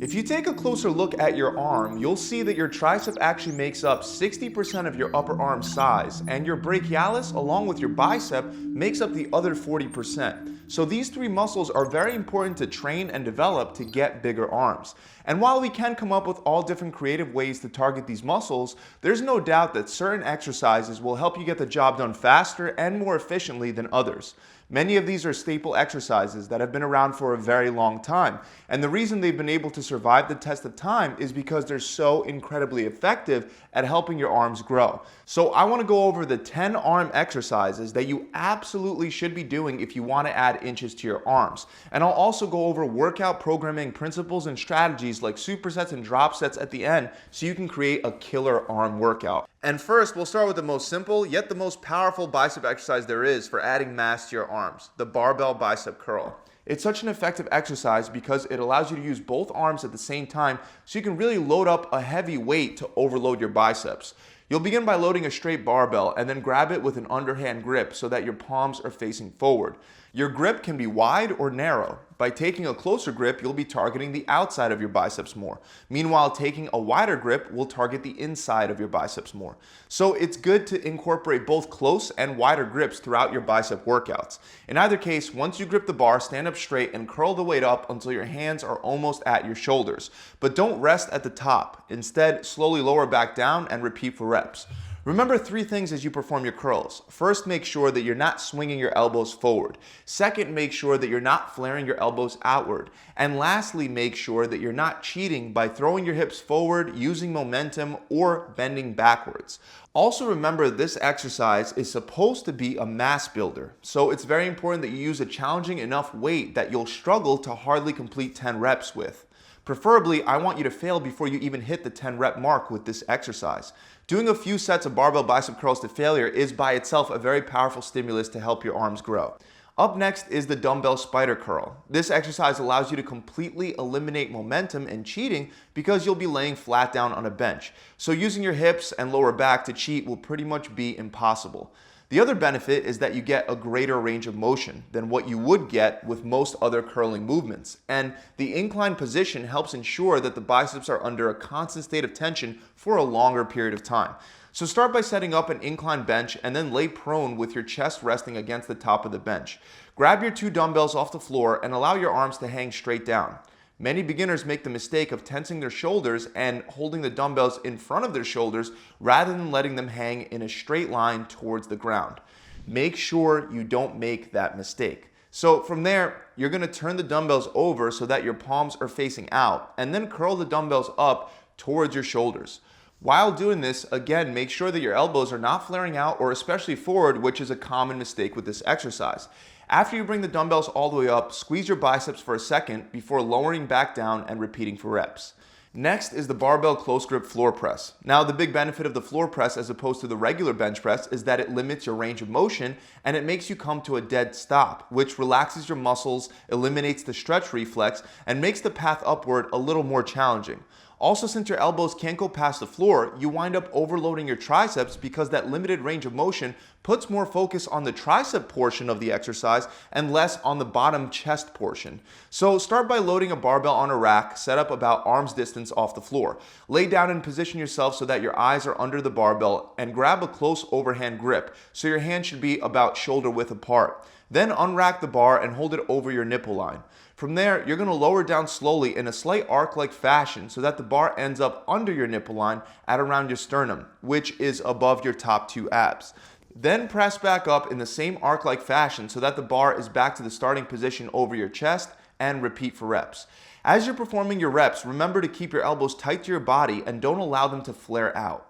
If you take a closer look at your arm, you'll see that your tricep actually makes up 60% of your upper arm size, and your brachialis, along with your bicep, makes up the other 40%. So these three muscles are very important to train and develop to get bigger arms. And while we can come up with all different creative ways to target these muscles, there's no doubt that certain exercises will help you get the job done faster and more efficiently than others. Many of these are staple exercises that have been around for a very long time, and the reason they've been able to survive the test of time is because they're so incredibly effective at helping your arms grow. So I want to go over the 10 arm exercises that you absolutely should be doing if you want to add inches to your arms. And I'll also go over workout programming principles and strategies like supersets and drop sets at the end so you can create a killer arm workout. And first, we'll start with the most simple yet the most powerful bicep exercise there is for adding mass to your arms, the barbell bicep curl. It's such an effective exercise because it allows you to use both arms at the same time so you can really load up a heavy weight to overload your biceps. You'll begin by loading a straight barbell and then grab it with an underhand grip so that your palms are facing forward. Your grip can be wide or narrow. By taking a closer grip, you'll be targeting the outside of your biceps more. Meanwhile, taking a wider grip will target the inside of your biceps more. So it's good to incorporate both close and wider grips throughout your bicep workouts. In either case, once you grip the bar, stand up straight and curl the weight up until your hands are almost at your shoulders. But don't rest at the top. Instead, slowly lower back down and repeat for reps. Remember three things as you perform your curls. First, make sure that you're not swinging your elbows forward. Second, make sure that you're not flaring your elbows outward. And lastly, make sure that you're not cheating by throwing your hips forward, using momentum, or bending backwards. Also remember, this exercise is supposed to be a mass builder. So it's very important that you use a challenging enough weight that you'll struggle to hardly complete 10 reps with. Preferably, I want you to fail before you even hit the 10 rep mark with this exercise. Doing a few sets of barbell bicep curls to failure is by itself a very powerful stimulus to help your arms grow. Up next is the dumbbell spider curl. This exercise allows you to completely eliminate momentum and cheating because you'll be laying flat down on a bench. So using your hips and lower back to cheat will pretty much be impossible. The other benefit is that you get a greater range of motion than what you would get with most other curling movements. And the inclined position helps ensure that the biceps are under a constant state of tension for a longer period of time. So start by setting up an inclined bench and then lay prone with your chest resting against the top of the bench. Grab your two dumbbells off the floor and allow your arms to hang straight down. Many beginners make the mistake of tensing their shoulders and holding the dumbbells in front of their shoulders rather than letting them hang in a straight line towards the ground. Make sure you don't make that mistake. So from there, you're going to turn the dumbbells over so that your palms are facing out and then curl the dumbbells up towards your shoulders. While doing this, again, make sure that your elbows are not flaring out or especially forward, which is a common mistake with this exercise. After you bring the dumbbells all the way up, squeeze your biceps for a second before lowering back down and repeating for reps. Next is the barbell close grip floor press. Now, the big benefit of the floor press as opposed to the regular bench press is that it limits your range of motion and it makes you come to a dead stop, which relaxes your muscles, eliminates the stretch reflex, and makes the path upward a little more challenging. Also, since your elbows can't go past the floor, you wind up overloading your triceps because that limited range of motion puts more focus on the tricep portion of the exercise and less on the bottom chest portion. So start by loading a barbell on a rack set up about arm's distance off the floor. Lay down and position yourself so that your eyes are under the barbell and grab a close overhand grip so your hands should be about shoulder width apart. Then unrack the bar and hold it over your nipple line. From there, you're going to lower down slowly in a slight arc-like fashion so that the bar ends up under your nipple line at around your sternum, which is above your top two abs. Then press back up in the same arc-like fashion so that the bar is back to the starting position over your chest and repeat for reps. As you're performing your reps, remember to keep your elbows tight to your body and don't allow them to flare out.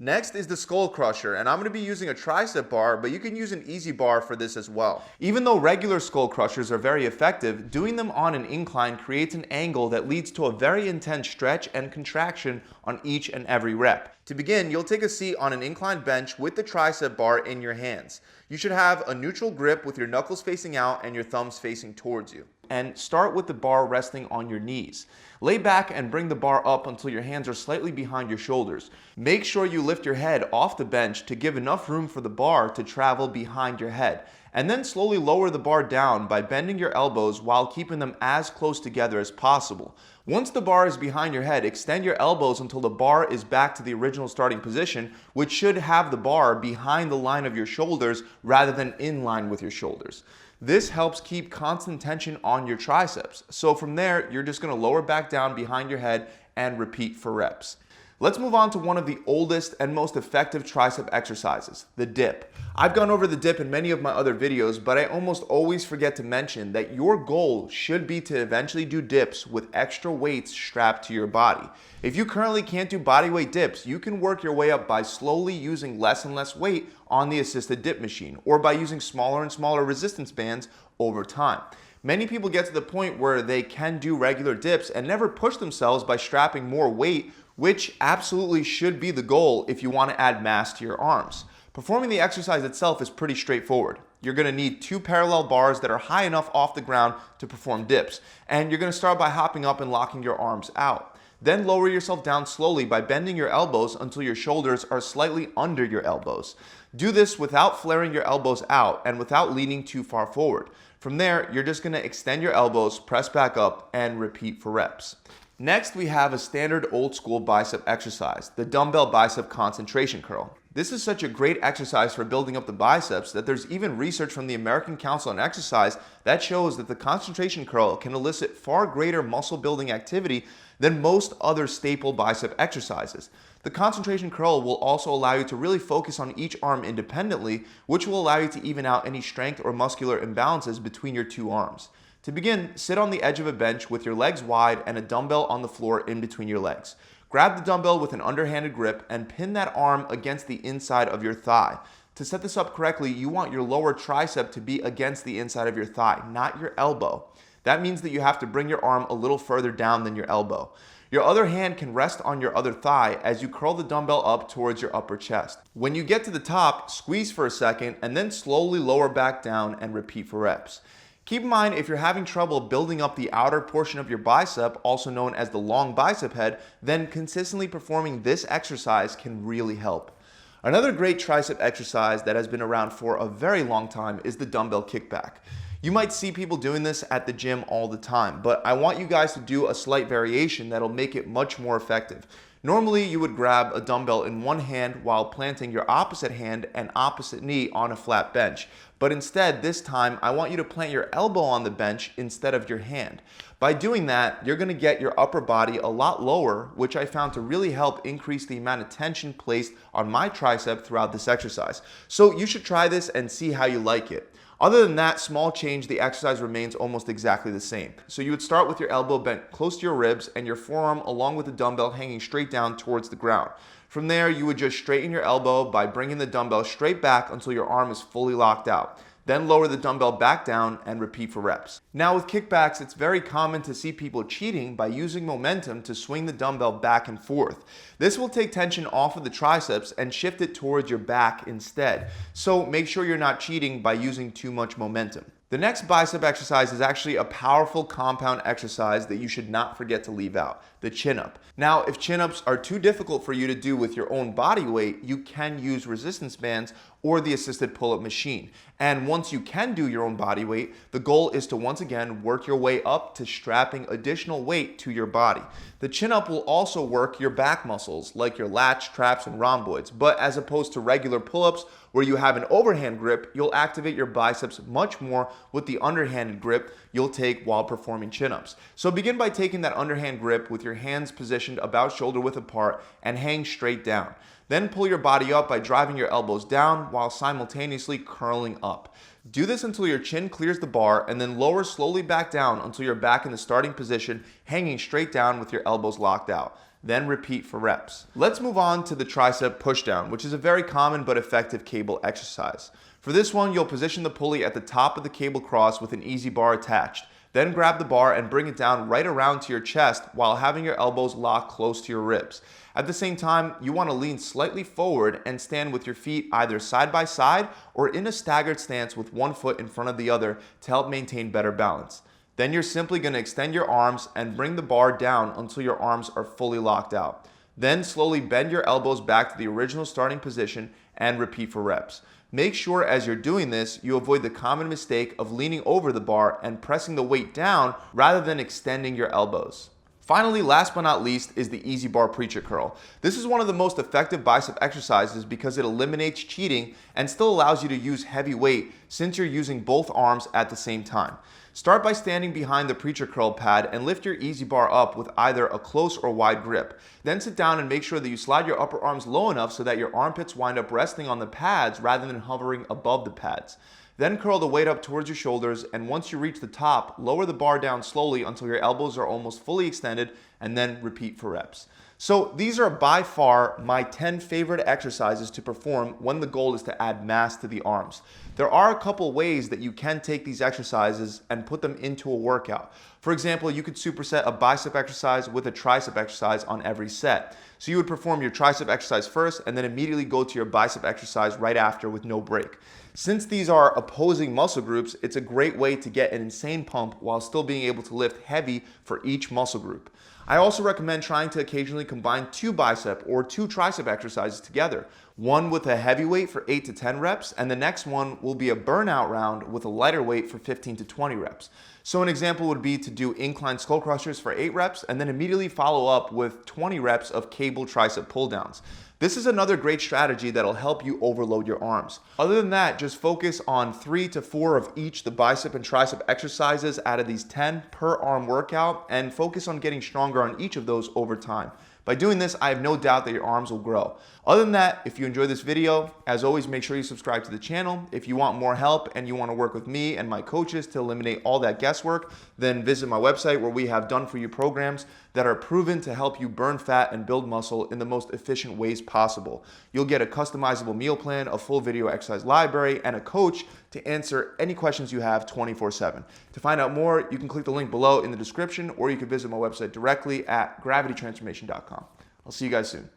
Next is the skull crusher, and I'm going to be using a tricep bar, but you can use an easy bar for this as well. Even though regular skull crushers are very effective, doing them on an incline creates an angle that leads to a very intense stretch and contraction on each and every rep. To begin, you'll take a seat on an inclined bench with the tricep bar in your hands. You should have a neutral grip with your knuckles facing out and your thumbs facing towards you. And start with the bar resting on your knees. Lay back and bring the bar up until your hands are slightly behind your shoulders. Make sure you lift your head off the bench to give enough room for the bar to travel behind your head. And then slowly lower the bar down by bending your elbows while keeping them as close together as possible. Once the bar is behind your head, extend your elbows until the bar is back to the original starting position, which should have the bar behind the line of your shoulders rather than in line with your shoulders. This helps keep constant tension on your triceps. So from there, you're just going to lower back down behind your head and repeat for reps. Let's move on to one of the oldest and most effective tricep exercises, the dip. I've gone over the dip in many of my other videos, but I almost always forget to mention that your goal should be to eventually do dips with extra weights strapped to your body. If you currently can't do bodyweight dips, you can work your way up by slowly using less and less weight on the assisted dip machine, or by using smaller and smaller resistance bands over time. Many people get to the point where they can do regular dips and never push themselves by strapping more weight, which absolutely should be the goal if you want to add mass to your arms. Performing the exercise itself is pretty straightforward. You're going to need 2 parallel bars that are high enough off the ground to perform dips, and you're going to start by hopping up and locking your arms out. Then lower yourself down slowly by bending your elbows until your shoulders are slightly under your elbows. Do this without flaring your elbows out and without leaning too far forward. From there, you're just going to extend your elbows, press back up, and repeat for reps. Next, we have a standard old school bicep exercise, the dumbbell bicep concentration curl. This is such a great exercise for building up the biceps that there's even research from the American Council on Exercise that shows that the concentration curl can elicit far greater muscle building activity than most other staple bicep exercises. The concentration curl will also allow you to really focus on each arm independently, which will allow you to even out any strength or muscular imbalances between your 2 arms. To begin, sit on the edge of a bench with your legs wide and a dumbbell on the floor in between your legs. Grab the dumbbell with an underhanded grip and pin that arm against the inside of your thigh. To set this up correctly, you want your lower tricep to be against the inside of your thigh, not your elbow. That means that you have to bring your arm a little further down than your elbow. Your other hand can rest on your other thigh as you curl the dumbbell up towards your upper chest. When you get to the top, squeeze for a second and then slowly lower back down and repeat for reps. Keep in mind, if you're having trouble building up the outer portion of your bicep, also known as the long bicep head, then consistently performing this exercise can really help. Another great tricep exercise that has been around for a very long time is the dumbbell kickback. You might see people doing this at the gym all the time, but I want you guys to do a slight variation that'll make it much more effective. Normally, you would grab a dumbbell in one hand while planting your opposite hand and opposite knee on a flat bench. But instead, this time, I want you to plant your elbow on the bench instead of your hand. By doing that, you're going to get your upper body a lot lower, which I found to really help increase the amount of tension placed on my tricep throughout this exercise. So you should try this and see how you like it. Other than that small change, the exercise remains almost exactly the same. So you would start with your elbow bent close to your ribs and your forearm along with the dumbbell hanging straight down towards the ground. From there, you would just straighten your elbow by bringing the dumbbell straight back until your arm is fully locked out. Then lower the dumbbell back down and repeat for reps. Now with kickbacks, it's very common to see people cheating by using momentum to swing the dumbbell back and forth. This will take tension off of the triceps and shift it towards your back instead. So make sure you're not cheating by using too much momentum. The next bicep exercise is actually a powerful compound exercise that you should not forget to leave out, the chin-up. Now, if chin-ups are too difficult for you to do with your own body weight, you can use resistance bands or the assisted pull-up machine. And once you can do your own body weight, the goal is to once again work your way up to strapping additional weight to your body. The chin-up will also work your back muscles like your lats, traps, and rhomboids, but as opposed to regular pull-ups where you have an overhand grip, you'll activate your biceps much more with the underhanded grip you'll take while performing chin-ups. So begin by taking that underhand grip with your hands positioned about shoulder width apart and hang straight down. Then pull your body up by driving your elbows down while simultaneously curling up. Do this until your chin clears the bar and then lower slowly back down until you're back in the starting position, hanging straight down with your elbows locked out. Then repeat for reps. Let's move on to the tricep pushdown, which is a very common but effective cable exercise. For this one, you'll position the pulley at the top of the cable cross with an easy bar attached. Then grab the bar and bring it down right around to your chest while having your elbows locked close to your ribs. At the same time, you want to lean slightly forward and stand with your feet either side by side or in a staggered stance with one foot in front of the other to help maintain better balance. Then you're simply going to extend your arms and bring the bar down until your arms are fully locked out. Then slowly bend your elbows back to the original starting position and repeat for reps. Make sure as you're doing this, you avoid the common mistake of leaning over the bar and pressing the weight down rather than extending your elbows. Finally, last but not least, is the easy bar preacher curl. This is one of the most effective bicep exercises because it eliminates cheating and still allows you to use heavy weight since you're using both arms at the same time. Start by standing behind the preacher curl pad and lift your easy bar up with either a close or wide grip. Then sit down and make sure that you slide your upper arms low enough so that your armpits wind up resting on the pads rather than hovering above the pads. Then curl the weight up towards your shoulders, and once you reach the top, lower the bar down slowly until your elbows are almost fully extended, and then repeat for reps. So these are by far my 10 favorite exercises to perform when the goal is to add mass to the arms. There are a couple ways that you can take these exercises and put them into a workout. For example, you could superset a bicep exercise with a tricep exercise on every set. So you would perform your tricep exercise first and then immediately go to your bicep exercise right after with no break. Since these are opposing muscle groups, it's a great way to get an insane pump while still being able to lift heavy for each muscle group. I also recommend trying to occasionally combine 2 bicep or 2 tricep exercises together. One with a heavy weight for 8 to 10 reps, and the next one will be a burnout round with a lighter weight for 15 to 20 reps. So an example would be to do incline skull crushers for 8 reps and then immediately follow up with 20 reps of cable tricep pull downs. This is another great strategy that'll help you overload your arms. Other than that, just focus on 3 to 4 of each the bicep and tricep exercises out of these 10 per arm workout and focus on getting stronger on each of those over time. By doing this, I have no doubt that your arms will grow. Other than that, if you enjoyed this video, as always, make sure you subscribe to the channel. If you want more help and you want to work with me and my coaches to eliminate all that guesswork, then visit my website where we have done-for-you programs that are proven to help you burn fat and build muscle in the most efficient ways possible. You'll get a customizable meal plan, a full video exercise library, and a coach to answer any questions you have 24/7. To find out more, you can click the link below in the description, or you can visit my website directly at gravitytransformation.com. I'll see you guys soon.